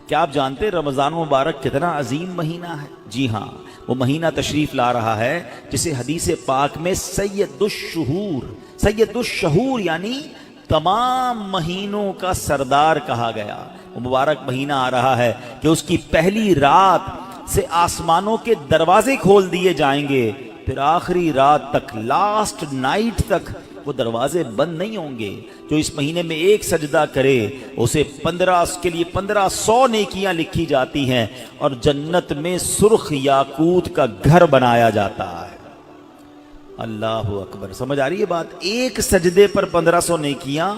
کیا آپ جانتے ہیں رمضان مبارک کتنا عظیم مہینہ ہے؟ جی ہاں، وہ مہینہ تشریف لا رہا ہے جسے حدیث پاک میں سید الشہور یعنی تمام مہینوں کا سردار کہا گیا۔ وہ مبارک مہینہ آ رہا ہے کہ اس کی پہلی رات سے آسمانوں کے دروازے کھول دیے جائیں گے، پھر آخری رات تک، لاسٹ نائٹ تک وہ دروازے بند نہیں ہوں گے۔ جو اس مہینے میں ایک سجدہ کرے اسے اس کے لیے 1500 نیکیاں لکھی جاتی ہیں، اور جنت میں سرخ یاقوت کا گھر بنایا جاتا ہے۔ اللہ اکبر، سمجھ آ رہی ہے بات؟ ایک سجدے پر 1500 نیکیاں،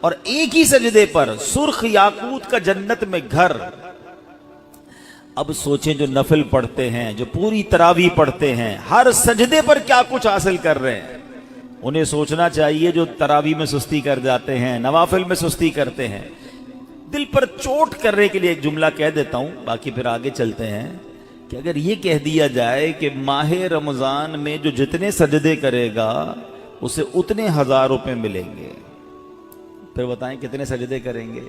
اور ایک ہی سجدے پر سرخ یاقوت کا جنت میں گھر۔ اب سوچیں جو نفل پڑھتے ہیں، جو پوری تراویح پڑھتے ہیں، ہر سجدے پر کیا کچھ حاصل کر رہے ہیں، انہیں سوچنا چاہیے جو تراویح میں سستی کر جاتے ہیں، نوافل میں سستی کرتے ہیں۔ دل پر چوٹ کرنے کے لیے ایک جملہ کہہ دیتا ہوں، باقی پھر آگے چلتے ہیں، کہ اگر یہ کہہ دیا جائے کہ ماہ رمضان میں جو جتنے سجدے کرے گا اسے اتنے 1000 روپے ملیں گے، پھر بتائیں کتنے سجدے کریں گے؟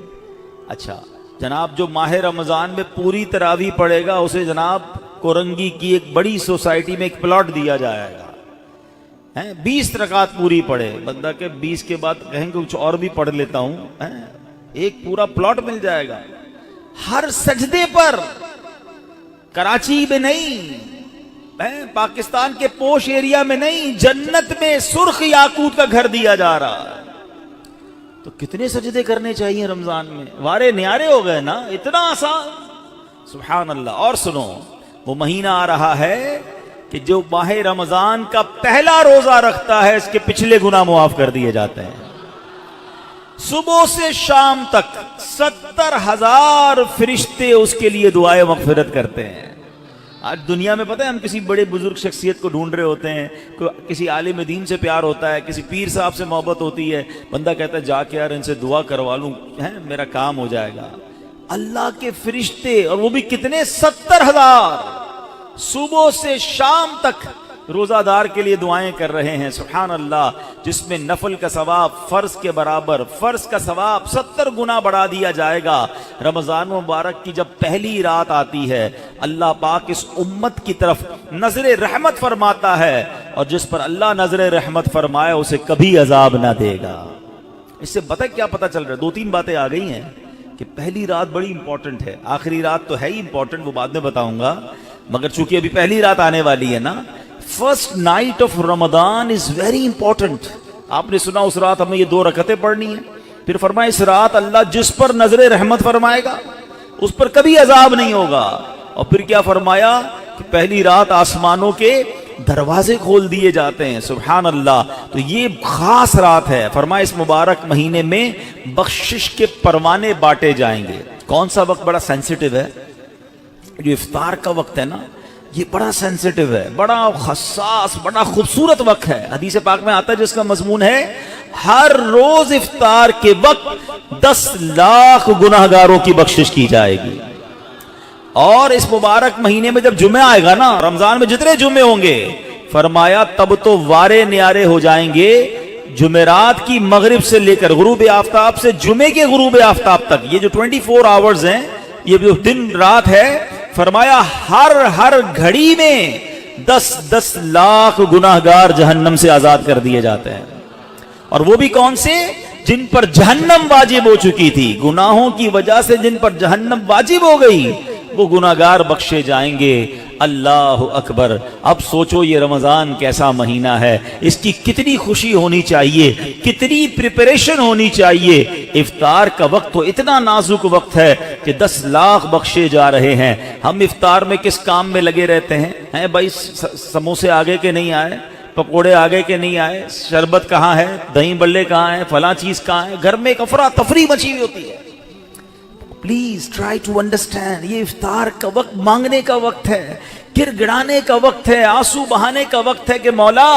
اچھا جناب، جو ماہ رمضان میں پوری تراویح پڑھے گا اسے جناب کورنگی کی ایک بڑی سوسائٹی میں ایک پلاٹ دیا جائے گا، 20 رکعت پوری پڑھے، بندہ کہ 20 کے بعد کہیں کہ کچھ اور بھی پڑھ لیتا ہوں، ایک پورا پلاٹ مل جائے گا ہر سجدے پر۔ کراچی میں نہیں، پاکستان کے پوش ایریا میں نہیں، جنت میں سرخ یاقوت کا گھر دیا جا رہا ہے۔ تو کتنے سجدے کرنے چاہیے رمضان میں؟ وارے نیارے ہو گئے نا، اتنا آسان، سبحان اللہ۔ اور سنو، وہ مہینہ آ رہا ہے کہ جو ماہ رمضان کا پہلا روزہ رکھتا ہے اس کے پچھلے گناہ معاف کر دیے جاتے ہیں۔ صبح سے شام تک 70,000 فرشتے اس کے لیے دعائیں مغفرت کرتے ہیں۔ آج دنیا میں پتہ ہے ہم کسی بڑے بزرگ شخصیت کو ڈھونڈ رہے ہوتے ہیں، کسی عالم دین سے پیار ہوتا ہے، کسی پیر صاحب سے محبت ہوتی ہے، بندہ کہتا ہے جا کے یار ان سے دعا کروا لوں، میرا کام ہو جائے گا۔ اللہ کے فرشتے، اور وہ بھی کتنے؟ 70,000 صبح سے شام تک روزہ دار کے لیے دعائیں کر رہے ہیں، سبحان اللہ، جس میں نفل کا ثواب فرض کے برابر، فرض کا ثواب 70 گنا بڑھا دیا جائے گا۔ رمضان مبارک کی جب پہلی رات آتی ہے، اللہ پاک اس امت کی طرف نظر رحمت فرماتا ہے، اور جس پر اللہ نظر رحمت فرمائے اسے کبھی عذاب نہ دے گا۔ اس سے کیا پتہ چل رہا ہے؟ 2-3 باتیں آ گئی ہیں کہ پہلی رات بڑی امپورٹنٹ ہے، آخری رات تو ہے ہی امپورٹنٹ، وہ بعد میں بتاؤں گا، مگر چونکہ ابھی پہلی رات آنے والی ہے نا، first night of Ramzan is very important. آپ نے سنا اس رات ہمیں یہ 2 رکعتیں پڑھنی ہیں، پھر فرمایا اس رات اللہ جس پر نظر رحمت فرمائے گا اس پر کبھی عذاب نہیں ہوگا، اور پھر کیا فرمایا کہ پہلی رات آسمانوں کے دروازے کھول دیے جاتے ہیں، سبحان اللہ۔ تو یہ خاص رات ہے، فرمایا اس مبارک مہینے میں بخشش کے پروانے بانٹے جائیں گے۔ کون سا وقت بڑا سینسیٹیو ہے؟ جو افطار کا وقت ہے نا، یہ بڑا سینسیٹیو ہے، بڑا حساس، بڑا خوبصورت وقت ہے۔ حدیث پاک میں آتا ہے جس کا مضمون ہے ہر روز افطار کے وقت 10 لاکھ گناہگاروں کی بخشش کی جائے گی۔ اور اس مبارک مہینے میں جب جمعہ آئے گا نا، رمضان میں جتنے جمعے ہوں گے، فرمایا تب تو وارے نیارے ہو جائیں گے، جمعرات کی مغرب سے لے کر غروب آفتاب سے جمعے کے غروب آفتاب تک، یہ جو 24 آورز ہیں، یہ جو دن رات ہے، فرمایا ہر گھڑی میں 10 لاکھ گناہگار جہنم سے آزاد کر دیے جاتے ہیں۔ اور وہ بھی کون سے؟ جن پر جہنم واجب ہو چکی تھی، گناہوں کی وجہ سے جن پر جہنم واجب ہو گئی، وہ گناہگار بخشے جائیں گے۔ اللہ اکبر۔ اب سوچو یہ رمضان کیسا مہینہ ہے، اس کی کتنی خوشی ہونی چاہیے، کتنی پریپریشن ہونی چاہیے۔ افطار کا وقت تو اتنا نازک وقت ہے کہ 10 لاکھ بخشے جا رہے ہیں۔ ہم افطار میں کس کام میں لگے رہتے ہیں؟ بھائی سموسے آگے کے نہیں آئے، پکوڑے آگے کے نہیں آئے، شربت کہاں ہے، دہی بلے کہاں ہے، فلاں چیز کہاں ہے، گھر میں ایک افراتفری مچی ہوئی ہوتی ہے۔ پلیز ٹرائی ٹو انڈرسٹینڈ، یہ افطار کا وقت مانگنے کا وقت ہے، گر گڑانے کا وقت ہے، آنسو بہانے کا وقت ہے کہ مولا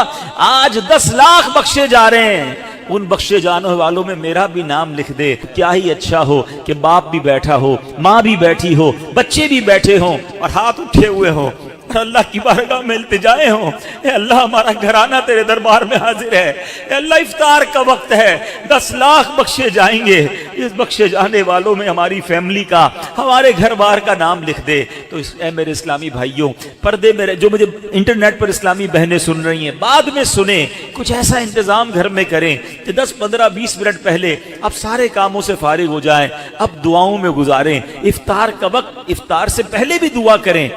آج 10 لاکھ بخشے جا رہے ہیں، ان بخشے جانے والوں میں میرا بھی نام لکھ دے۔ کیا ہی اچھا ہو کہ باپ بھی بیٹھا ہو، ماں بھی بیٹھی ہو، بچے بھی بیٹھے ہوں اور ہاتھ اٹھے ہوئے ہوں، اور اللہ کی بارگاہ میں التجائیں ہوں، اے اللہ ہمارا گھرانہ تیرے دربار میں حاضر ہے، اے اللہ افطار کا وقت ہے، 10 لاکھ بخشے جائیں گے، اس بخشے جانے والوں میں ہماری فیملی کا، ہمارے گھر بار کا نام لکھ دے۔ تو اے میرے اسلامی بھائیوں، پردے میں جو مجھے انٹرنیٹ پر اسلامی بہنیں سن رہی ہیں، بعد میں سنیں، کچھ ایسا انتظام گھر میں کریں کہ 10 15 20 منٹ پہلے اب سارے کاموں سے فارغ ہو جائیں، اب دعاؤں میں گزاریں، افطار کا وقت افطار سے پہلے بھی دعا کریں،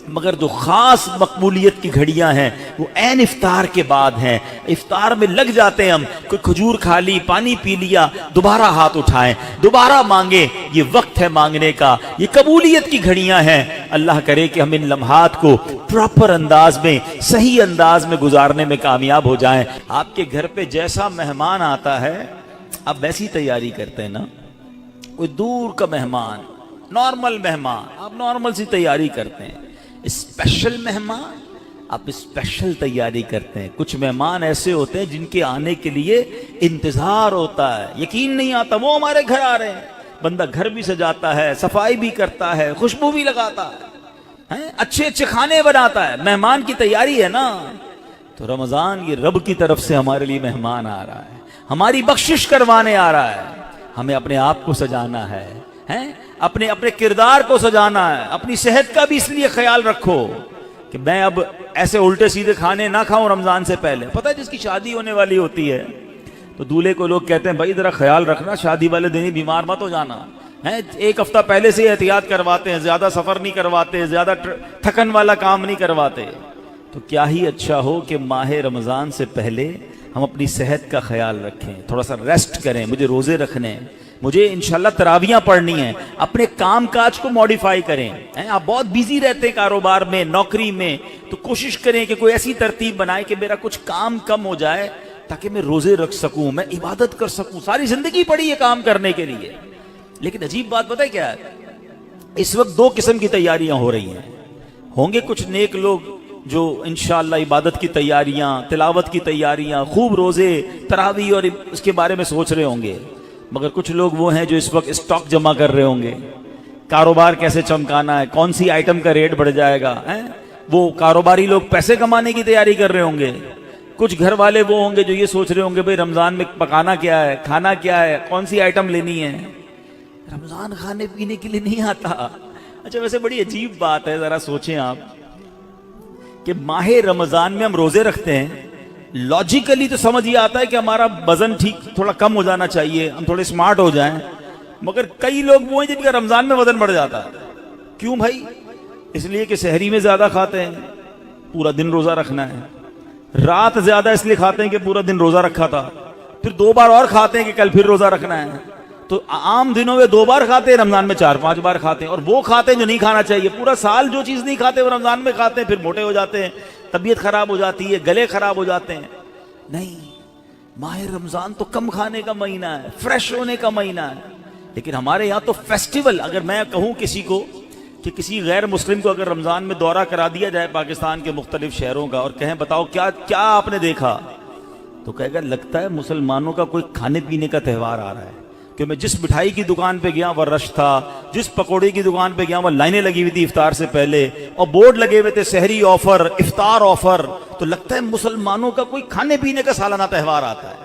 مگر جو خاص مقبولیت کی گھڑیاں ہیں وہ عین افطار کے بعد ہیں۔ افطار میں لگ جاتے ہیں ہم، کوئی کھجور کھا لی، پانی پی لیا، دوبارہ ہاتھ اٹھائیں، دوبارہ مانگیں، یہ وقت ہے مانگنے کا، یہ قبولیت کی گھڑیاں ہیں۔ اللہ کرے کہ ہم ان لمحات کو پراپر انداز میں، صحیح انداز میں گزارنے میں کامیاب ہو جائیں۔ آپ کے گھر پہ جیسا مہمان آتا ہے آپ ویسی تیاری کرتے ہیں نا، کوئی دور کا مہمان، نارمل مہمان، آپ نارمل سی تیاری کرتے ہیں، اسپیشل مہمان آپ اسپیشل تیاری کرتے ہیں۔ کچھ مہمان ایسے ہوتے ہیں جن کے آنے کے لیے انتظار ہوتا ہے، یقین نہیں آتا وہ ہمارے گھر آ رہے ہیں، بندہ گھر بھی سجاتا ہے، صفائی بھی کرتا ہے، خوشبو بھی لگاتا ہے، اچھے اچھے کھانے بناتا ہے، مہمان کی تیاری ہے نا۔ تو رمضان یہ رب کی طرف سے ہمارے لیے مہمان آ رہا ہے، ہماری بخشش کروانے آ رہا ہے، ہمیں اپنے آپ کو سجانا ہے، اپنے کردار کو سجانا ہے، اپنی صحت کا بھی اس لیے خیال رکھو کہ میں اب ایسے الٹے سیدھے کھانے نہ کھاؤں رمضان سے پہلے۔ پتہ ہے جس کی شادی ہونے والی ہوتی ہے تو دولہے کو لوگ کہتے ہیں بھائی ذرا خیال رکھنا، شادی والے دن ہی بیمار مت ہو جانا، ایک ہفتہ پہلے سے احتیاط کرواتے ہیں، زیادہ سفر نہیں کرواتے، زیادہ تھکن والا کام نہیں کرواتے۔ تو کیا ہی اچھا ہو کہ ماہ رمضان سے پہلے ہم اپنی صحت کا خیال رکھیں، تھوڑا سا ریسٹ کریں، مجھے روزے رکھنے ہیں، مجھے انشاءاللہ تراویاں پڑھنی ہیں، اپنے کام کاج کو موڈیفائی کریں۔ آپ بہت بیزی رہتے ہیں کاروبار میں، نوکری میں، تو کوشش کریں کہ کوئی ایسی ترتیب بنائے کہ میرا کچھ کام کم ہو جائے تاکہ میں روزے رکھ سکوں، میں عبادت کر سکوں۔ ساری زندگی پڑی ہے کام کرنے کے لیے، لیکن عجیب بات پتہ ہے کیا ہے، اس وقت 2 قسم کی تیاریاں ہو رہی ہیں۔ ہوں گے کچھ نیک لوگ جو انشاءاللہ عبادت کی تیاریاں، تلاوت کی تیاریاں، خوب روزے، تراویح اور اس کے بارے میں سوچ رہے ہوں گے، مگر کچھ لوگ وہ ہیں جو اس وقت اسٹاک جمع کر رہے ہوں گے، کاروبار کیسے چمکانا ہے، کون سی آئٹم کا ریٹ بڑھ جائے گا، وہ کاروباری لوگ پیسے کمانے کی تیاری کر رہے ہوں گے۔ کچھ گھر والے وہ ہوں گے جو یہ سوچ رہے ہوں گے بھئی رمضان میں پکانا کیا ہے، کھانا کیا ہے، کون سی آئٹم لینی ہے۔ رمضان کھانے پینے کے لیے نہیں آتا۔ اچھا ویسے بڑی عجیب بات ہے، ذرا سوچیں آپ کہ ماہ رمضان میں ہم روزے رکھتے ہیں، لاجیکلی تو سمجھ یہ آتا ہے کہ ہمارا وزن ٹھیک تھوڑا کم ہو جانا چاہیے، ہم تھوڑے سمارٹ ہو جائیں، مگر کئی لوگ وہ ہیں جن کا رمضان میں وزن بڑھ جاتا ہے۔ کیوں بھائی؟ اس لیے کہ سحری میں زیادہ کھاتے ہیں، پورا دن روزہ رکھنا ہے، رات زیادہ اس لیے کھاتے ہیں کہ پورا دن روزہ رکھا تھا، پھر 2 بار اور کھاتے ہیں کہ کل پھر روزہ رکھنا ہے۔ تو عام دنوں میں 2 بار کھاتے ہیں، رمضان میں 4-5 بار کھاتے ہیں، اور وہ کھاتے ہیں جو نہیں کھانا چاہیے۔ پورا سال جو چیز نہیں کھاتے وہ رمضان میں کھاتے ہیں، پھر موٹے ہو جاتے ہیں، طبیعت خراب ہو جاتی ہے، گلے خراب ہو جاتے ہیں۔ نہیں، ماہ رمضان تو کم کھانے کا مہینہ ہے، فریش ہونے کا مہینہ ہے۔ لیکن ہمارے یہاں تو فیسٹیول، اگر میں کہوں کسی کو کہ کسی غیر مسلم کو اگر رمضان میں دورہ کرا دیا جائے پاکستان کے مختلف شہروں کا اور کہیں بتاؤ کیا آپ نے دیکھا، تو کہے گا لگتا ہے مسلمانوں کا کوئی کھانے پینے کا تہوار آ رہا ہے، کہ میں جس مٹھائی کی دکان پہ گیا وہ رش تھا، جس پکوڑے کی دکان پہ گیا وہ لائنیں لگی ہوئی تھی افطار سے پہلے، اور بورڈ لگے ہوئے تھے سحری آفر، افطار آفر، تو لگتا ہے مسلمانوں کا کوئی کھانے پینے کا سالانہ تہوار آتا ہے۔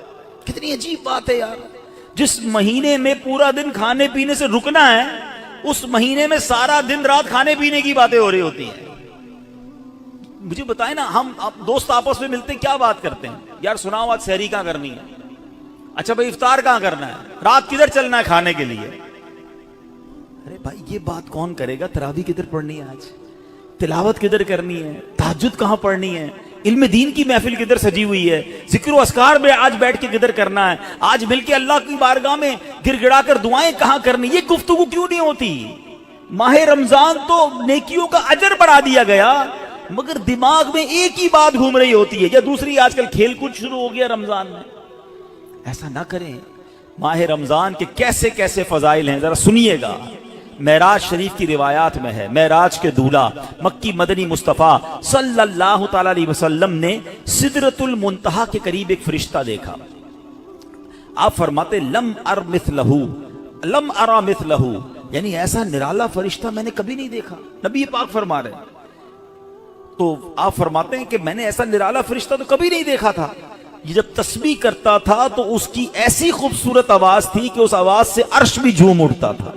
کتنی عجیب بات ہے یار، جس مہینے میں پورا دن کھانے پینے سے رکنا ہے، اس مہینے میں سارا دن رات کھانے پینے کی باتیں ہو رہی ہوتی ہیں۔ مجھے بتائیں نا، ہم دوست آپس میں ملتے کیا بات کرتے ہیں؟ یار سناؤ آج سحری کہاں کرنی ہے، اچھا بھائی افطار کہاں کرنا ہے، رات کدھر چلنا ہے کھانے کے لیے۔ ارے بھائی یہ بات کون کرے گا؟ تراویح کدھر پڑھنی ہے، آج تلاوت کدھر کرنی ہے، تہجد کہاں پڑھنی ہے، علم دین کی محفل کدھر سجی ہوئی ہے، ذکر و اذکار میں آج بیٹھ کے کدھر کرنا ہے، آج مل کے اللہ کی بارگاہ میں گر گڑا کر دعائیں کہاں کرنی، یہ گفتگو کیوں نہیں ہوتی؟ ماہ رمضان تو نیکیوں کا اجر بڑھا دیا گیا، مگر دماغ میں ایک ہی بات گھوم رہی ہوتی ہے، یا دوسری آج کل کھیل کود شروع ہو گیا رمضان میں۔ ایسا نہ کریں۔ ماہ رمضان کے کیسے کیسے فضائل ہیں ذرا سنیے گا۔ معراج شریف کی روایات میں ہے، معراج کے دولہ مکی مدنی مصطفیٰ صلی اللہ تعالی علیہ وسلم نے سدرۃ المنتہا کے قریب ایک فرشتہ دیکھا۔ آپ فرماتے لم ار مثلہ، یعنی ایسا نرالا فرشتہ میں نے کبھی نہیں دیکھا۔ نبی پاک فرما رہے تو آپ فرماتے ہیں کہ میں نے ایسا نرالا فرشتہ تو کبھی نہیں دیکھا تھا. یہ جب تسبیح کرتا تھا تو اس کی ایسی خوبصورت آواز تھی کہ اس آواز سے عرش بھی جھوم اٹھتا تھا.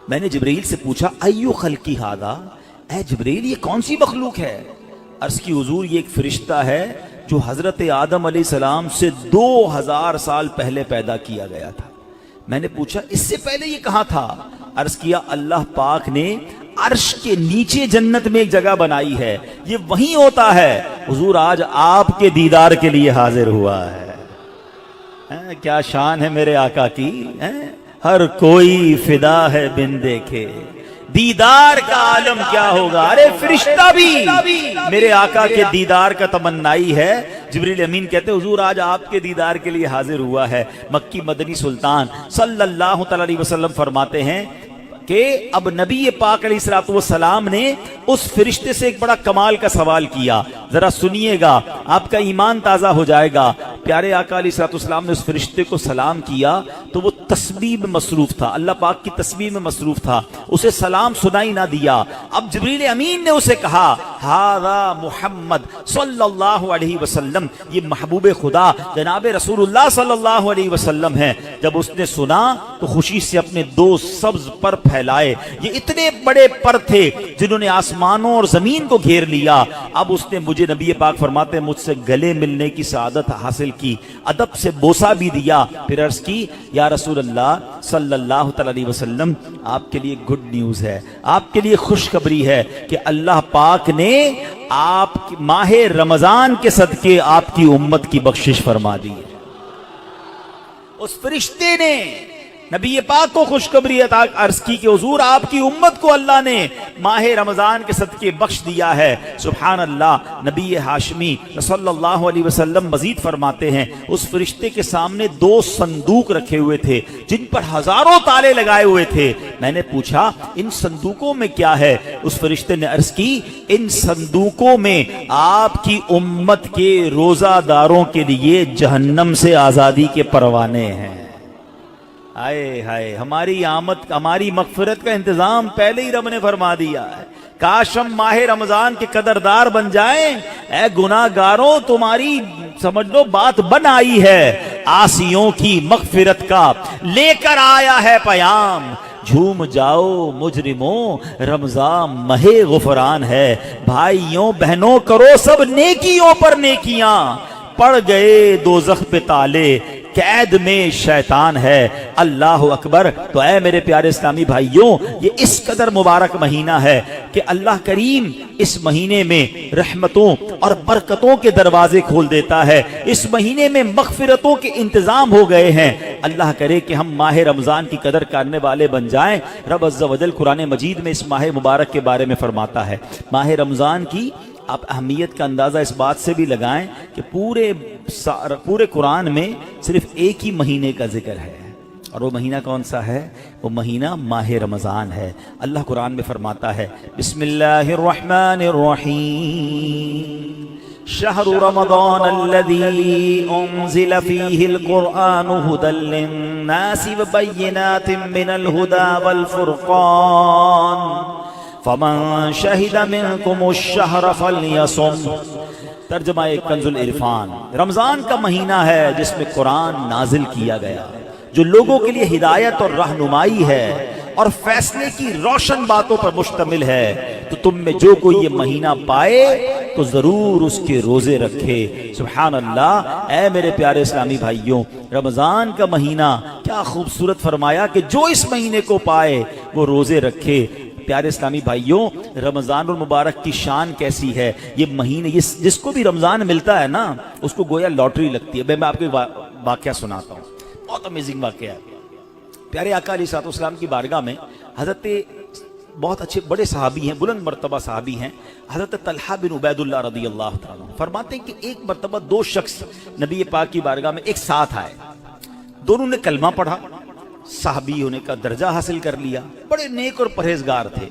میں نے جبرائیل سے پوچھا ایو خلقی ھذا، اے جبرائیل یہ کون سی مخلوق ہے؟ عرض کی حضور یہ ایک فرشتہ ہے جو حضرت آدم علیہ السلام سے 2000 سال پہلے پیدا کیا گیا تھا. میں نے پوچھا اس سے پہلے یہ کہاں تھا؟ عرض کیا اللہ پاک نے عرش کے نیچے جنت میں ایک جگہ بنائی ہے، یہ وہیں ہوتا ہے. حضور آج آپ کے دیدار کے لیے حاضر ہوا ہے. کیا شان ہے میرے آقا کی، ہر کوئی فدا ہے بن دیکھے، دیدار کا عالم کیا ہوگا. ارے فرشتہ بھی میرے آقا کے دیدار کا تمنائی ہے. جبریل امین کہتے ہیں حضور آج آپ کے دیدار کے لیے حاضر ہوا ہے. مکی مدنی سلطان صلی اللہ تعالی علیہ وسلم فرماتے ہیں کہ اب نبی پاک علیہ الصلوۃ والسلام نے اس فرشتے سے ایک بڑا کمال کا سوال کیا. ذرا سنیے گا، آپ کا ایمان تازہ ہو جائے گا. پیارے آقا علیہ الصلوۃ والسلام نے اس فرشتے کو سلام کیا تو وہ تسبیح میں مصروف تھا، اللہ پاک کی تسبیح میں مصروف تھا، اسے سلام سنائی نہ دیا. اب جبریل امین نے اسے کہا ھذا محمد صلی اللہ علیہ وسلم، یہ محبوب خدا جناب رسول اللہ صلی اللہ علیہ وسلم ہے. جب اس نے سنا تو خوشی سے اپنے 2 سبز پر پھیلائے. یہ اتنے بڑے پر تھے جنہوں نے آسمانوں اور زمین کو گھیر لیا. اب اس نے مجھے نبی پاک فرماتے ہیں مجھ سے گلے ملنے کی سعادت حاصل کی، ادب سے بوسہ بھی دیا. پھر عرض کی یا رسول اللہ صلی اللہ تعالی علیہ وسلم آپ کے لیے گڈ نیوز ہے، آپ کے لیے خوشخبری ہے کہ اللہ پاک نے آپ ماہ رمضان کے صدقے آپ کی امت کی بخشش فرما دی. اس فرشتے نے نبی پاک کو خوشخبری عرض کی کہ حضور آپ کی امت کو اللہ نے ماہ رمضان کے صدقے بخش دیا ہے. سبحان اللہ. نبی ہاشمی صلی اللہ علیہ وسلم مزید فرماتے ہیں اس فرشتے کے سامنے 2 صندوق رکھے ہوئے تھے جن پر ہزاروں تالے لگائے ہوئے تھے. میں نے پوچھا ان صندوقوں میں کیا ہے؟ اس فرشتے نے عرض کی ان صندوقوں میں آپ کی امت کے روزہ داروں کے لیے جہنم سے آزادی کے پروانے ہیں. ہائے ہائے، ہماری آمد ہماری مغفرت کا انتظام پہلے ہی رب نے فرما دیا ہے. کاش ہم ماہ رمضان کے قدردار بن جائیں. اے گناہ گاروں تمہاری سمجھ لو بات بن آئی ہے، عاصیوں کی مغفرت کا لے کر آیا ہے پیام. جھوم جاؤ مجرموں رمضان ماہ غفران ہے. بھائیوں بہنوں کرو سب نیکیوں پر نیکیاں، پڑ گئے دوزخ پہ تالے قید میں شیطان ہے. اللہ اکبر. تو اے میرے پیارے اسلامی بھائیوں یہ اس قدر مبارک مہینہ ہے کہ اللہ کریم اس مہینے میں رحمتوں اور برکتوں کے دروازے کھول دیتا ہے. اس مہینے میں مغفرتوں کے انتظام ہو گئے ہیں. اللہ کرے کہ ہم ماہ رمضان کی قدر کرنے والے بن جائیں. رب عز و جل قرآن مجید میں اس ماہ مبارک کے بارے میں فرماتا ہے. ماہ رمضان کی آپ اہمیت کا اندازہ اس بات سے بھی لگائیں کہ پورے قرآن میں صرف ایک ہی مہینے کا ذکر ہے، اور وہ مہینہ کون سا ہے؟ وہ مہینہ ماہ رمضان ہے. اللہ قرآن میں فرماتا ہے بسم اللہ الرحمن الرحیم شہر رمضان الذی انزل فیہ القرآن ھدی للناس وبینات من الھدی والفرقان فمن شہد منکم الشہر فلیصم. ترجمہ کنز العرفان. رمضان کا مہینہ ہے جس میں قرآن نازل کیا گیا، جو لوگوں کے لیے ہدایت اور رہنمائی ہے اور فیصلے کی روشن باتوں پر مشتمل ہے. تو تم میں جو کوئی یہ مہینہ پائے تو ضرور اس کے روزے رکھے. سبحان اللہ. اے میرے پیارے اسلامی بھائیوں رمضان کا مہینہ کیا خوبصورت فرمایا کہ جو اس مہینے کو پائے وہ روزے رکھے. پیارے اسلامی بھائیوں رمضان المبارک کی شان کیسی ہے. یہ مہینے جس کو بھی رمضان ملتا ہے نا اس کو گویا لاٹری لگتی ہے. میں آپ کو واقعہ سناتا ہوں، بہت امیزنگ واقعہ ہے. پیارے آقا علیہ الصلوۃ والسلام کی بارگاہ میں حضرت بہت اچھے بڑے صحابی ہیں، بلند مرتبہ صحابی ہیں، حضرت طلحہ بن عبید اللہ رضی اللہ تعالیٰ فرماتے ہیں کہ ایک مرتبہ 2 شخص نبی پاک کی بارگاہ میں ایک ساتھ آئے. دونوں نے کلمہ پڑھا، صحابی ہونے کا درجہ حاصل کر لیا، بڑے نیک اور پرہیزگار تھے،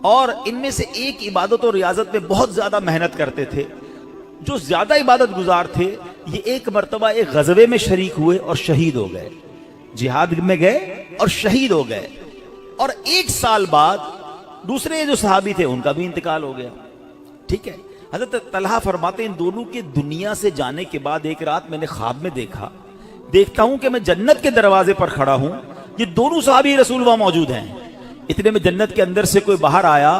اور ان میں سے ایک عبادت اور ریاضت میں بہت زیادہ محنت کرتے تھے. جو زیادہ عبادت گزار تھے یہ ایک مرتبہ ایک غزوے میں شریک ہوئے اور شہید ہو گئے. جہاد میں گئے اور شہید ہو گئے، اور 1 سال بعد دوسرے جو صحابی تھے ان کا بھی انتقال ہو گیا. ٹھیک ہے. حضرت طلحہ فرماتے ہیں ان دونوں کے دنیا سے جانے کے بعد ایک رات میں نے خواب میں دیکھتا ہوں کہ میں جنت کے دروازے پر کھڑا ہوں, یہ دونوں صحابی رسول وہاں موجود ہیں. اتنے میں جنت کے اندر سے کوئی باہر آیا,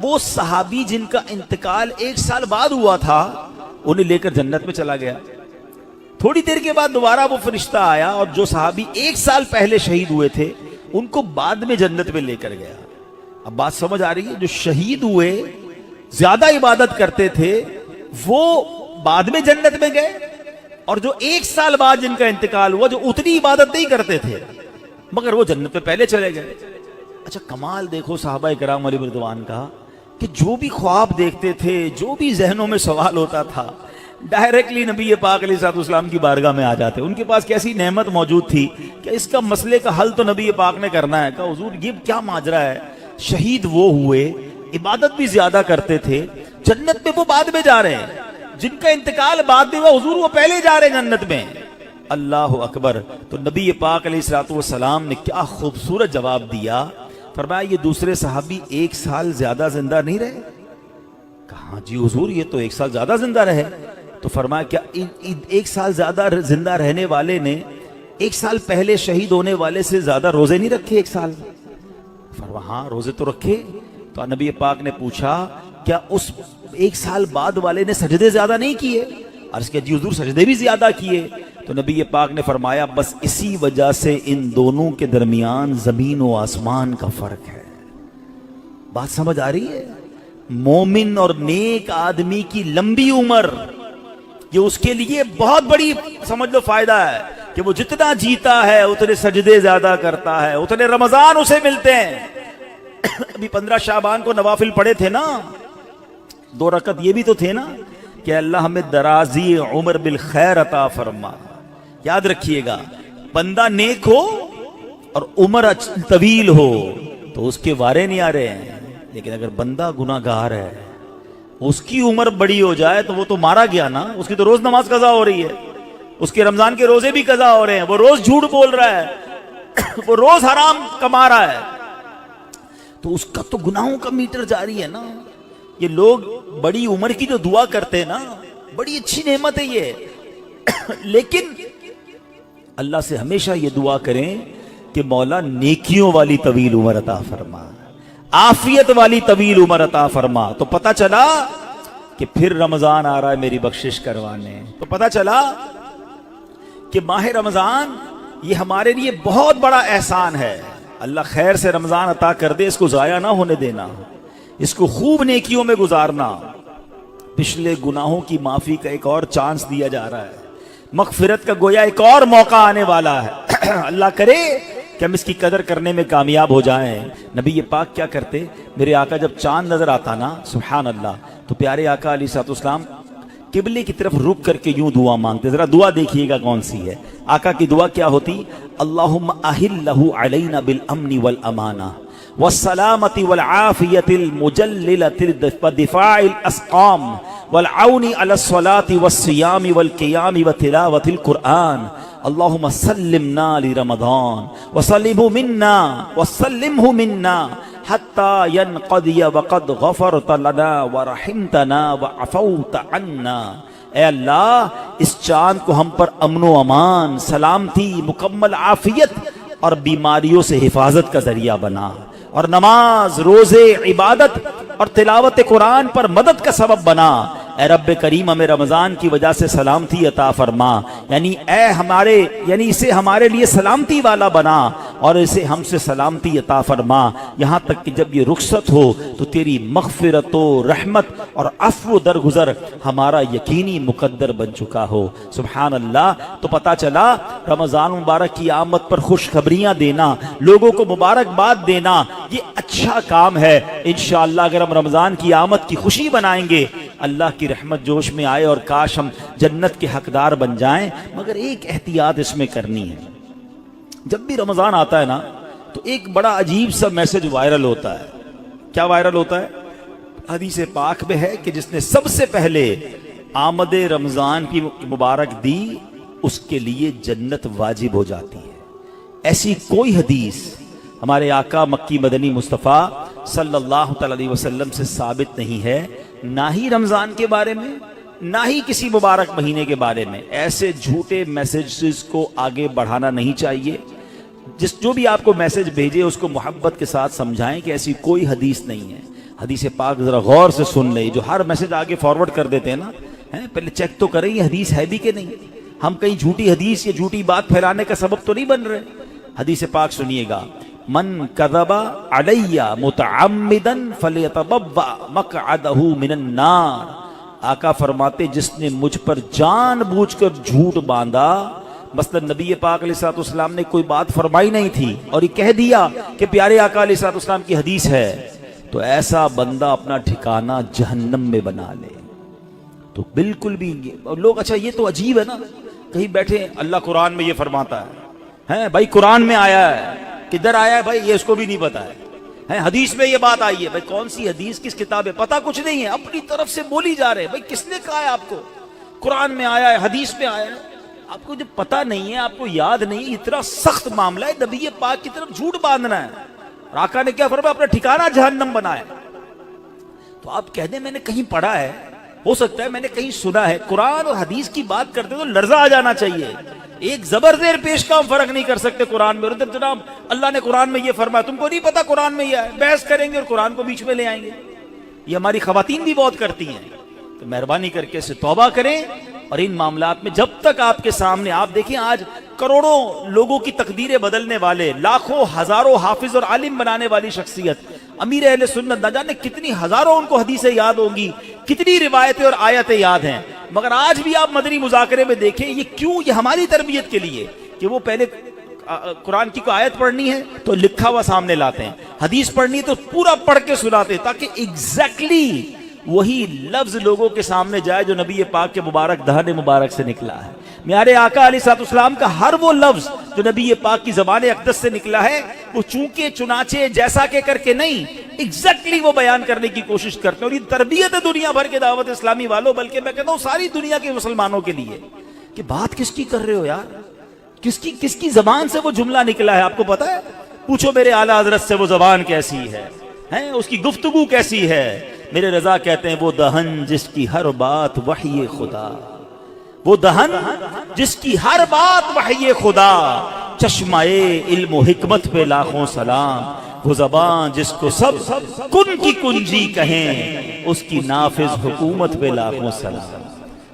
وہ صحابی جن کا انتقال 1 سال بعد ہوا تھا انہیں لے کر جنت میں چلا گیا. تھوڑی دیر کے بعد دوبارہ وہ فرشتہ آیا اور جو صحابی 1 سال پہلے شہید ہوئے تھے ان کو بعد میں جنت میں لے کر گیا. اب بات سمجھ آ رہی ہے؟ جو شہید ہوئے, زیادہ عبادت کرتے تھے, وہ بعد میں جنت میں گئے, اور جو 1 سال بعد جن کا انتقال ہوا, جو اتنی عبادت نہیں کرتے تھے مگر وہ جنت میں پہلے چلے گئے. اچھا کمال دیکھو صحابہ کرام علیہ رضوان کا, کہ جو بھی خواب دیکھتے تھے, جو بھی ذہنوں میں سوال ہوتا تھا, ڈائریکٹلی نبی پاک علیہ الصلوۃ والسلام کی بارگاہ میں آ جاتے. ان کے پاس کیسی نعمت موجود تھی کہ اس کا مسئلے کا حل تو نبی پاک نے کرنا ہے. کہا حضور یہ کیا ماجرا ہے, شہید وہ ہوئے, عبادت بھی زیادہ کرتے تھے, جنت میں وہ بعد میں جا رہے ہیں, جن کا انتقال بعد میں ہوا حضور وہ پہلے جا رہے ہیں جنت میں. اللہ اکبر. تو نبی پاک علیہ الصلوۃ والسلام نے کیا خوبصورت جواب دیا. فرمایا یہ دوسرے صحابی 1 سال زیادہ زندہ نہیں رہے؟ کہاں جی حضور یہ تو 1 سال زیادہ زندہ رہے. تو فرمایا کیا 1 سال زیادہ زندہ رہنے والے نے 1 سال پہلے شہید ہونے والے سے زیادہ روزے نہیں رکھے 1 سال؟ فرمایا ہاں روزے تو رکھے. تو نبی پاک نے پوچھا کیا اس 1 سال بعد والے نے سجدے زیادہ نہیں کیے؟ عرض کیا جی حضور سجدے بھی زیادہ کیے. تو نبی پاک نے فرمایا بس اسی وجہ سے ان دونوں کے درمیان زمین و آسمان کا فرق ہے. بات سمجھ آ رہی ہے؟ مومن اور نیک آدمی کی لمبی عمر یہ اس کے لیے بہت بڑی سمجھ لو فائدہ ہے کہ وہ جتنا جیتا ہے اتنے سجدے زیادہ کرتا ہے, اتنے رمضان اسے ملتے ہیں. ابھی 15 شعبان کو نوافل پڑھے تھے نا, 2 رکعت یہ بھی تو تھے نا کہ اللہ ہمیں درازی عمر بالخیر عطا فرما. یاد رکھیے گا بندہ نیک ہو اور عمر طویل ہو تو اس کے وارے نہیں آ رہے ہیں, لیکن اگر بندہ گناہ گار ہے اس کی عمر بڑی ہو جائے تو وہ تو مارا گیا نا. اس کی تو روز نماز قضا ہو رہی ہے, اس کے رمضان کے روزے بھی قضا ہو رہے ہیں, وہ روز جھوٹ بول رہا ہے, وہ روز حرام کما رہا ہے, تو اس کا تو گناہوں کا میٹر جاری ہے نا. یہ لوگ بڑی عمر کی جو دعا کرتے ہیں نا, بڑی اچھی نعمت ہے یہ, لیکن اللہ سے ہمیشہ یہ دعا کریں کہ مولا نیکیوں والی طویل عمر عطا فرما, عافیت والی طویل عمر عطا فرما. تو پتہ چلا کہ پھر رمضان آ رہا ہے میری بخشش کروانے. تو پتہ چلا کہ ماہ رمضان یہ ہمارے لیے بہت بڑا احسان ہے. اللہ خیر سے رمضان عطا کر دے, اس کو ضائع نہ ہونے دینا, اس کو خوب نیکیوں میں گزارنا. پچھلے گناہوں کی معافی کا ایک اور چانس دیا جا رہا ہے, مغفرت کا گویا ایک اور موقع آنے والا ہے. اللہ کرے کہ ہم اس کی قدر کرنے میں کامیاب ہو جائیں. نبی پاک کیا کرتے, میرے آقا جب چاند نظر آتا نا سبحان اللہ, تو پیارے آقا علیہ الصلوۃ والسلام قبلے کی طرف رک کر کے یوں دعا مانگتے. ذرا دعا دیکھیے گا کون سی ہے. آقا کی دعا کیا ہوتی, اللہم احلہ علینا بالامن والامانہ والسلامة والعافية المجللة ودفاع الأسقام والعون على الصلاة والصيام والقيام وتلاوة القرآن. اللهم سلمنا لرمضان وسلمه منا حتى ينقضي وقد غفرت لنا ورحمتنا وعفوت عنا. اے اللہ اس چاند کو ہم پر امن و امان, سلامتی, مکمل عافیت اور بیماریوں سے حفاظت کا ذریعہ بنا, اور نماز, روزے, عبادت اور تلاوت قرآن پر مدد کا سبب بنا. اے رب کریم ہمیں رمضان کی وجہ سے سلامتی عطا فرما, یعنی اسے ہمارے لیے سلامتی والا بنا اور اسے ہم سے سلامتی عطا فرما, یہاں تک کہ جب یہ رخصت ہو تو تیری مغفرت و رحمت اور عفو درگزر ہمارا یقینی مقدر بن چکا ہو. سبحان اللہ. تو پتہ چلا رمضان مبارک کی آمد پر خوشخبریاں دینا, لوگوں کو مبارکباد دینا, یہ اچھا کام ہے. انشاءاللہ اگر ہم رمضان کی آمد کی خوشی بنائیں گے, اللہ کی رحمت جوش میں آئے اور کاش ہم جنت کے حقدار بن جائیں. مگر ایک احتیاط اس میں کرنی ہے. جب بھی رمضان آتا ہے نا تو ایک بڑا عجیب سا میسج وائرل ہوتا ہے. کیا وائرل ہوتا ہے؟ حدیث پاک میں ہے کہ جس نے سب سے پہلے آمد رمضان کی مبارک دی اس کے لیے جنت واجب ہو جاتی ہے. ایسی کوئی حدیث ہمارے آقا مکی مدنی مصطفیٰ صلی اللہ تعالی علیہ وسلم سے ثابت نہیں ہے نہ ہی رمضان کے بارے میں نہ ہی کسی مبارک مہینے کے بارے میں ایسے جھوٹے میسیجز کو آگے بڑھانا نہیں چاہیے. جو بھی آپ کو میسج بھیجے اس کو محبت کے ساتھ سمجھائیں کہ ایسی کوئی حدیث نہیں ہے. حدیث پاک ذرا غور سے سن لیں. جو ہر میسج آگے فارورڈ کر دیتے ہیں نا, پہلے چیک تو کریں یہ حدیث ہے بھی کہ نہیں. ہم کہیں جھوٹی حدیث یا جھوٹی بات پھیلانے کا سبب تو نہیں بن رہے. حدیث پاک سنیے گا, من کذب علی متعمدا فلیتبوأ مقعدہ من النار. آقا فرماتے جس نے مجھ پر جان بوجھ کر جھوٹ باندھا, مثلا نبی پاک علیہ الصلوۃ والسلام نے کوئی بات فرمائی نہیں تھی اور یہ کہہ دیا کہ پیارے آقا علیہ الصلوۃ والسلام کی حدیث ہے, تو ایسا بندہ اپنا ٹھکانہ جہنم میں بنا لے. تو بالکل بھی لوگ اچھا یہ تو عجیب ہے نا, کہیں بیٹھے اللہ قرآن میں یہ فرماتا ہے بھائی, قرآن میں آیا ہے, کدھر آیا ہے بھائی یہ اس کو بھی نہیں پتا ہے, حدیث میں یہ بات آئی ہے. بھائی کون سی حدیث کس کتاب ہے پتا کچھ نہیں ہے, اپنی طرف سے بولی جا رہے ہیں. بھائی کس نے کہا ہے آپ کو قرآن میں آیا ہے حدیث میں آیا ہے؟ آپ کو جب پتا نہیں ہے, آپ کو یاد نہیں, اتنا سخت معاملہ ہے نبی پاک کی طرف جھوٹ باندھنا ہے. اور آقا نے کیا فرمایا, اپنا ٹھکانہ جہنم بنایا. تو آپ کہہ دیں میں نے کہیں پڑھا ہے, ہو سکتا ہے میں نے کہیں سنا ہے. قرآن اور حدیث کی بات کرتے تو لرزہ آ جانا چاہیے. ایک زبر زیر پیش کا ہم فرق نہیں کر سکتے قرآن میں. جناب اللہ نے قرآن میں یہ فرمایا, تم کو نہیں پتا قرآن میں یہ ہے, بحث کریں گے اور قرآن کو بیچ میں لے آئیں گے. یہ ہماری خواتین بھی بہت کرتی ہیں. تو مہربانی کر کے اسے توبہ کریں. اور ان معاملات میں جب تک آپ کے سامنے, آپ دیکھیں آج کروڑوں لوگوں کی تقدیریں بدلنے والے, لاکھوں ہزاروں حافظ اور عالم بنانے والی شخصیت امیر اہل سنت, نہ جانے کتنی ہزاروں ان کو حدیثیں یاد ہوں گی, کتنی روایتیں اور آیتیں یاد ہیں. مگر آج بھی آپ مدنی مذاکرے میں دیکھیں یہ کیوں, یہ ہماری تربیت کے لیے کہ وہ پہلے قرآن کی کوئی آیت پڑھنی ہے تو لکھا ہوا سامنے لاتے ہیں, حدیث پڑھنی ہے تو پورا پڑھ کے سناتے ہیں, تاکہ ایگزیکٹلی وہی لفظ لوگوں کے سامنے جائے جو نبی پاک کے مبارک دہن مبارک سے نکلا ہے. میارے آقا علیہ الصلوۃ والسلام کا ہر وہ لفظ جو نبی پاک کی زبان اقدس سے نکلا ہے, وہ چونکے چنانچے جیسا کہ کر کے نہیں, ایگزیکٹلی وہ بیان کرنے کی کوشش کرتے ہیں. اور یہ تربیت ہے دنیا بھر کے دعوت اسلامی والوں, بلکہ میں کہتا ہوں ساری دنیا کے مسلمانوں کے لیے, کہ بات کس کی کر رہے ہو یار, کس کی زبان سے وہ جملہ نکلا ہے آپ کو پتا ہے؟ پوچھو میرے اعلیٰ حضرت سے وہ زبان کیسی ہے, اس کی گفتگو کیسی ہے. میرے رضا کہتے ہیں وہ دہن جس کی ہر بات وحی خدا, وہ دہن جس کی ہر بات وحی خدا, چشمہ علم و حکمت پہ لاکھوں سلام, وہ زبان جس کو سب کن کی کنجی کہیں, اس کی نافذ حکومت پہ لاکھوں سلام.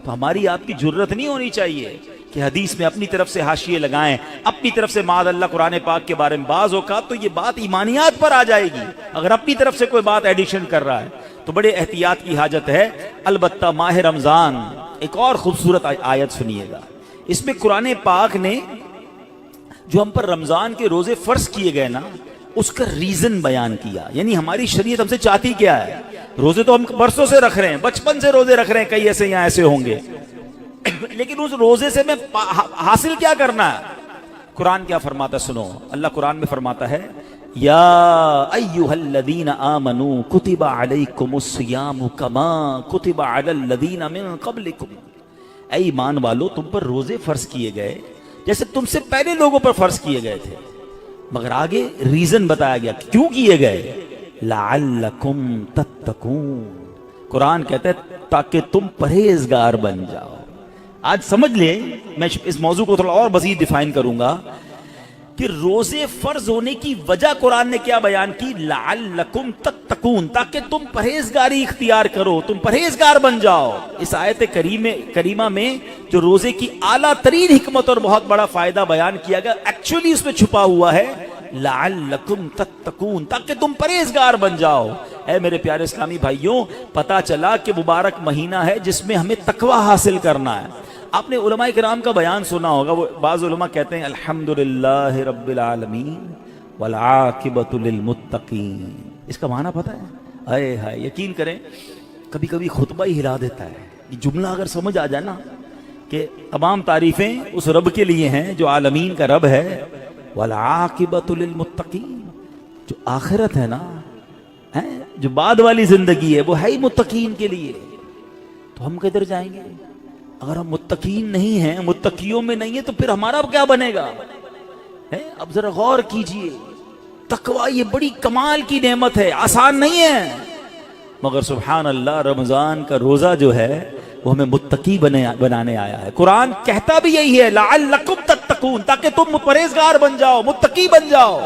تو ہماری آپ کی جرت نہیں ہونی چاہیے کہ حدیث میں اپنی طرف سے حاشیے لگائیں, اپنی طرف سے معاذ اللہ قرآن پاک کے بارے میں. بعض اوقات تو یہ بات ایمانیات پر آ جائے گی اگر اپنی طرف سے کوئی بات ایڈیشن کر رہا ہے, تو بڑے احتیاط کی حاجت ہے. البتہ ماہ رمضان ایک اور خوبصورت آیت سنیے گا. اس میں قرآن پاک نے جو ہم پر رمضان کے روزے فرض کیے گئے نا, اس کا ریزن بیان کیا. یعنی ہماری شریعت ہم سے چاہتی کیا ہے, روزے تو ہم برسوں سے رکھ رہے ہیں, بچپن سے روزے رکھ رہے ہیں, کئی ایسے یہاں ایسے ہوں گے, لیکن اس روزے سے میں حاصل کیا کرنا ہے؟ قرآن کیا فرماتا ہے سنو. اللہ قرآن میں فرماتا ہے یا ایھا الذین آمنوا کتب علیکم الصیام کما کتب علی الذین من قبلکم. اے ایمان والو تم پر روزے فرض کیے گئے جیسے تم سے پہلے لوگوں پر فرض کیے گئے تھے, مگر آگے ریزن بتایا گیا کیوں کیے گئے. لعلکم تتقون. قرآن کہتا ہے تاکہ تم پرہیزگار بن جاؤ. آج سمجھ لیں, میں اس موضوع کو تھوڑا اور مزید ڈیفائن کروں گا کہ روزے فرض ہونے کی وجہ قرآن نے کیا بیان کی. لعلکم تتقون, تاکہ تم پرہیزگاری اختیار کرو, تم پرہیزگار بن جاؤ. اس آیت کریمہ میں جو روزے کی اعلیٰ ترین حکمت اور بہت بڑا فائدہ بیان کیا گیا, ایکچولی اس میں چھپا ہوا ہے لعلکم تتقون, تاکہ تم پرہیزگار بن جاؤ. اے میرے پیارے اسلامی بھائیوں, پتا چلا کہ مبارک مہینہ ہے جس میں ہمیں تقوی حاصل کرنا ہے. آپ نے علماء کرام کا بیان سنا ہوگا, وہ بعض علماء کہتے ہیں الحمدللہ رب العالمین والعاقبۃ للمتقین. اس کا معنی پتہ ہے؟ اے ہائے, یقین کریں کبھی کبھی خطبہ ہی ہلا دیتا ہے. یہ جملہ اگر سمجھ آ جائے نا کہ تمام تعریفیں اس رب کے لیے ہیں جو عالمین کا رب ہے, والعاقبۃ للمتقین, جو آخرت ہے نا, جو بعد والی زندگی ہے وہ ہے ہی متقین کے لیے. تو ہم کدھر جائیں گے اگر ہم متقین نہیں ہیں, متقیوں میں نہیں ہیں, تو پھر ہمارا کیا بنے گا؟ اب ذرا غور کیجئے, تقوی یہ بڑی کمال کی نعمت ہے, آسان نہیں ہے. مگر سبحان اللہ رمضان کا روزہ جو ہے وہ ہمیں متقی بنانے آیا ہے. قرآن کہتا بھی یہی ہے لعلکم تتقون، تاکہ تم پرہیزگار بن جاؤ، متقی بن جاؤ.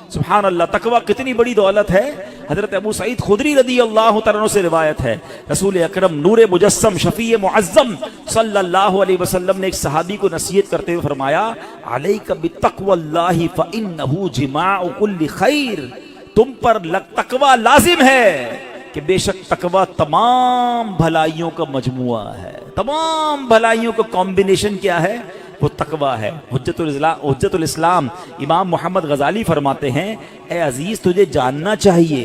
سبحان اللہ، تقوی کتنی بڑی دولت ہے. حضرت ابو سعید خدری رضی اللہ تعالیٰ عنہ سے روایت ہے، رسول اکرم نور مجسم شفیع معظم صلی اللہ علیہ وسلم نے ایک صحابی کو نصیحت کرتے ہوئے فرمایا علیک بتقوی اللہ فإنہ جماع کل خیر، تم پر تقوی لازم ہے کہ بے شک تقوی تمام بھلائیوں کا مجموعہ ہے. تمام بھلائیوں کا کمبینیشن کیا ہے؟ وہ تقوی ہے. حجت الاسلام امام محمد غزالی فرماتے ہیں اے عزیز تجھے جاننا چاہیے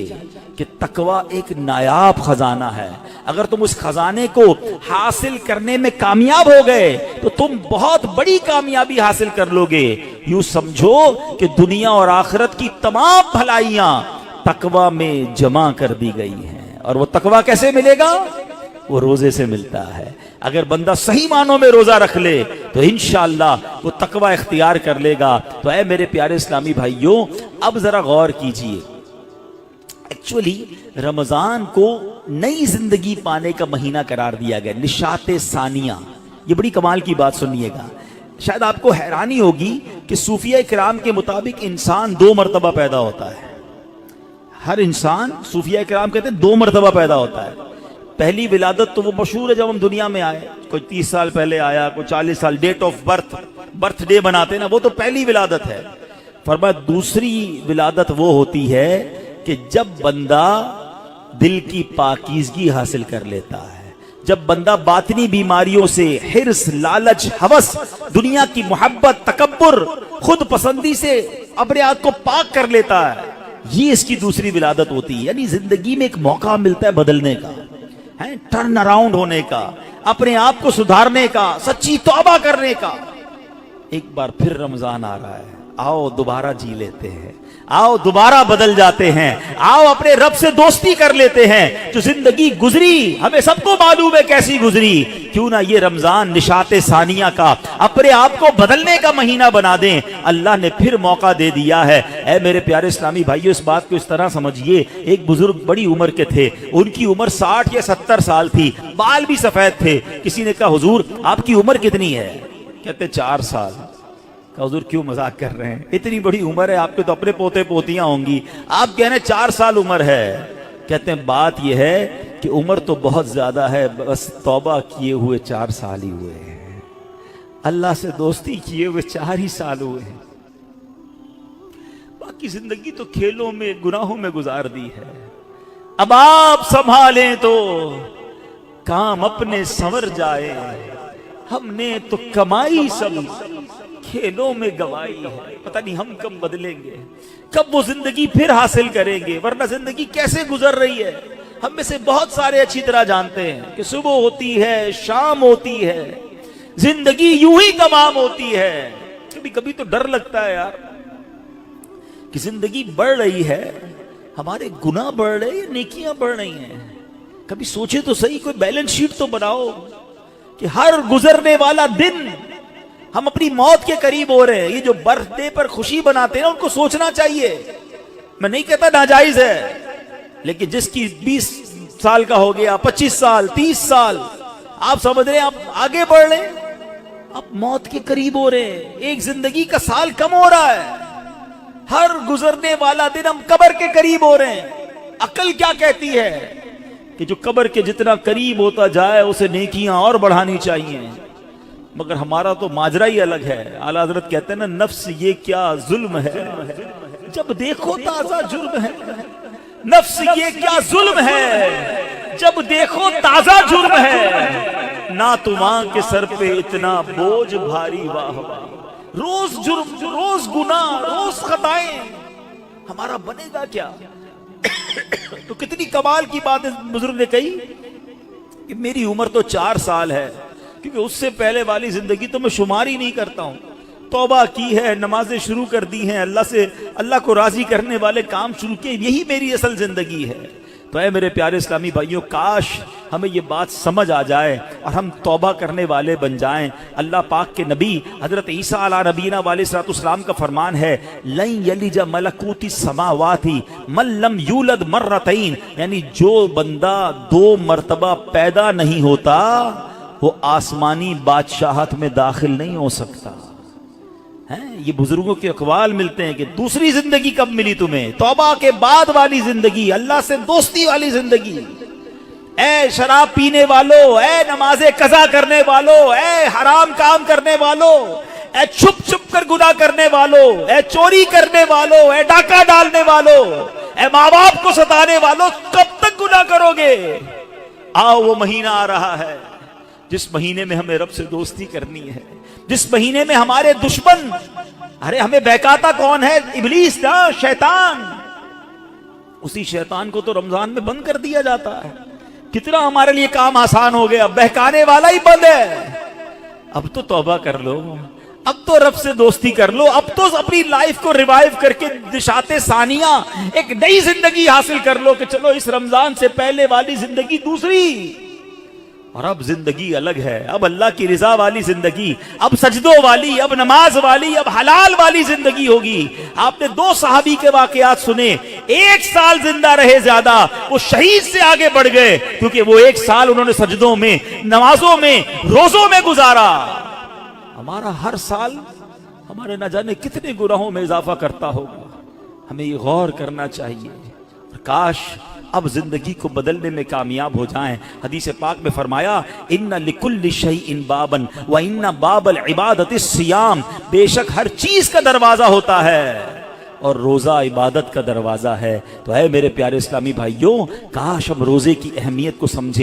کہ تقوی ایک نایاب خزانہ ہے. اگر تم اس خزانے کو حاصل کرنے میں کامیاب ہو گئے تو تم بہت بڑی کامیابی حاصل کر لو گے. یوں سمجھو کہ دنیا اور آخرت کی تمام بھلائیاں تقوی میں جمع کر دی گئی ہیں. اور وہ تقوی کیسے ملے گا؟ وہ روزے سے ملتا ہے. اگر بندہ صحیح معنوں میں روزہ رکھ لے تو انشاءاللہ وہ تقوی اختیار کر لے گا. تو اے میرے پیارے اسلامی بھائیوں، اب ذرا غور کیجئے. ایکچولی رمضان کو نئی زندگی پانے کا مہینہ قرار دیا گیا، نشاط ثانیہ. یہ بڑی کمال کی بات سنیے گا. شاید آپ کو حیرانی ہوگی کہ صوفیہ کرام کے مطابق انسان 2 مرتبہ پیدا ہوتا ہے. ہر انسان صوفیہ کرام کہتے ہیں 2 مرتبہ پیدا ہوتا ہے. پہلی ولادت تو وہ مشہور ہے جب ہم دنیا میں آئے، کوئی 30 سال پہلے آیا، کوئی 40 سال، ڈیٹ آف برتھ ڈے بناتے نا، وہ تو پہلی ولادت ہے. فرمایا دوسری ولادت وہ ہوتی ہے کہ جب بندہ دل کی پاکیزگی حاصل کر لیتا ہے، جب بندہ باطنی بیماریوں سے، حرص، لالچ، ہوس، دنیا کی محبت، تکبر، خود پسندی سے اپنے آپ کو پاک کر لیتا ہے، یہ اس کی دوسری ولادت ہوتی ہے. یعنی زندگی میں ایک موقع ملتا ہے بدلنے کا، ٹرن اراؤنڈ ہونے کا، اپنے آپ کو سدھارنے کا، سچی توبہ کرنے کا. ایک بار پھر رمضان آ رہا ہے، آؤ دوبارہ جی لیتے ہیں، آؤ دوبارہ بدل جاتے ہیں، آؤ اپنے رب سے دوستی کر لیتے ہیں. جو زندگی گزری ہمیں سب کو معلوم ہے کیسی گزری، کیوں نہ یہ رمضان نشاط ثانیہ کا اپنے آپ کو بدلنے کا مہینہ بنا دیں. اللہ نے پھر موقع دے دیا ہے. اے میرے پیارے اسلامی بھائیو، اس بات کو اس طرح سمجھیے، ایک بزرگ بڑی عمر کے تھے، ان کی عمر 60 یا 70 سال تھی، بال بھی سفید تھے. کسی نے کہا حضور آپ کی عمر کتنی ہے؟ کہتے 4 سال. حضور کیوں مذاق کر رہے ہیں، اتنی بڑی عمر ہے، آپ کے تو اپنے پوتے پوتیاں ہوں گی، آپ کہہ رہے ہیں 4 سال عمر ہے. کہتے ہیں بات یہ ہے کہ عمر تو بہت زیادہ ہے، بس توبہ کیے ہوئے 4 سال ہی ہوئے ہیں، اللہ سے دوستی کیے ہوئے 4 ہی سال ہوئے ہیں، باقی زندگی تو کھیلوں میں، گناہوں میں گزار دی ہے. اب آپ سنبھالیں تو کام اپنے سنور جائے، ہم نے تو کمائی سب کھیلوں میں گوائی ہے. پتہ نہیں ہم کب بدلیں گے، کب وہ زندگی پھر حاصل کریں گے، ورنہ زندگی کیسے گزر رہی ہے. ہم میں سے بہت سارے اچھی طرح جانتے ہیں کہ صبح ہوتی ہے، شام ہوتی ہے، زندگی یوں ہی تمام ہوتی ہے. کبھی کبھی تو ڈر لگتا ہے یار کہ زندگی بڑھ رہی ہے، ہمارے گناہ بڑھ رہے ہیں یا نیکیاں بڑھ رہی ہیں. کبھی سوچے تو صحیح، کوئی بیلنس شیٹ تو بناؤ کہ ہر گزرنے والا دن ہم اپنی موت کے قریب ہو رہے ہیں. یہ جو برتھ ڈے پر خوشی بناتے ہیں نا، ان کو سوچنا چاہیے. میں نہیں کہتا ناجائز ہے، لیکن جس کی 20 سال کا ہو گیا، 25 سال، 30 سال، آپ سمجھ رہے ہیں آپ آگے بڑھ رہے ہیں، آپ موت کے قریب ہو رہے ہیں. ایک زندگی کا سال کم ہو رہا ہے، ہر گزرنے والا دن ہم قبر کے قریب ہو رہے ہیں. عقل کیا کہتی ہے کہ جو قبر کے جتنا قریب ہوتا جائے اسے نیکیاں اور بڑھانی چاہیے. مگر ہمارا تو ماجرا ہی الگ ہے. اعلیٰ حضرت کہتے ہیں نا، نفس یہ کیا ظلم ہے، جب دیکھو تازہ جرم ہے. نفس یہ کیا ظلم ہے، جب دیکھو تازہ جرم ہے. نہ تمہاں کے سر پہ اتنا بوجھ بھاری، واہ واہ. روز جرم، روز گناہ، روز خطائیں، ہمارا بنے گا کیا؟ تو کتنی کمال کی بات بزرگ نے کہی کہ میری عمر تو 4 سال ہے، کیونکہ اس سے پہلے والی زندگی تو میں شمار ہی نہیں کرتا ہوں. توبہ کی ہے، نمازیں شروع کر دی ہیں، اللہ کو راضی کرنے والے کام شروع کیے، یہی میری اصل زندگی ہے. تو اے میرے پیارے اسلامی بھائیوں، کاش ہمیں یہ بات سمجھ آ جائے اور ہم توبہ کرنے والے بن جائیں۔ اللہ پاک کے نبی حضرت عیسیٰ علیہ نبینا علیہ السلام کا فرمان ہے لن یلج ملکوت السماوات من لم یولد مرتین، یعنی جو بندہ 2 مرتبہ پیدا نہیں ہوتا وہ آسمانی بادشاہت میں داخل نہیں ہو سکتا۔ یہ بزرگوں کے اقوال ملتے ہیں کہ دوسری زندگی کب ملی تمہیں؟ توبہ کے بعد والی زندگی، اللہ سے دوستی والی زندگی۔ اے شراب پینے والو، اے نماز قضا کرنے والو، اے حرام کام کرنے والو، اے چھپ چھپ کر گناہ کرنے والو، اے چوری کرنے والو، اے ڈاکہ ڈالنے والو، اے ماں باپ کو ستانے والو، کب تک گناہ کرو گے؟ آؤ وہ مہینہ آ رہا ہے جس مہینے میں ہمیں رب سے دوستی کرنی ہے، جس مہینے میں ہمارے دشمن، ارے ہمیں بہکاتا کون ہے؟ ابلیس نا، شیطان۔ اسی شیطان کو تو رمضان میں بند کر دیا جاتا ہے۔ کتنا ہمارے لیے کام آسان ہو گیا، بہکانے والا ہی بند ہے۔ اب تو توبہ کر لو، اب تو رب سے دوستی کر لو، اب تو اپنی لائف کو ریوائیو کر کے نشاط ثانیہ ایک نئی زندگی حاصل کر لو کہ چلو اس رمضان سے پہلے والی زندگی دوسری، اور اب زندگی الگ ہے، اب اللہ کی رضا والی زندگی، اب سجدوں والی، اب نماز والی، اب حلال والی زندگی ہوگی۔ آپ نے 2 صحابی کے واقعات سنے، 1 سال زندہ رہے زیادہ، وہ شہید سے آگے بڑھ گئے کیونکہ وہ 1 سال انہوں نے سجدوں میں، نمازوں میں، روزوں میں گزارا۔ ہمارا ہر سال ہمارے نہ جانے کتنے گناہوں میں اضافہ کرتا ہوگا، ہمیں یہ غور کرنا چاہیے۔ کاش اب زندگی کو بدلنے میں کامیاب ہو جائیں۔ حدیث پاک میں فرمایا ان لکل شیء بابا وان باب العبادۃ الصیام، بے شک ہر چیز کا دروازہ ہوتا ہے اور روزہ عبادت کا دروازہ ہے۔ تو اے میرے پیارے اسلامی بھائیوں، کاش ہم روزے کی اہمیت کو سمجھیں۔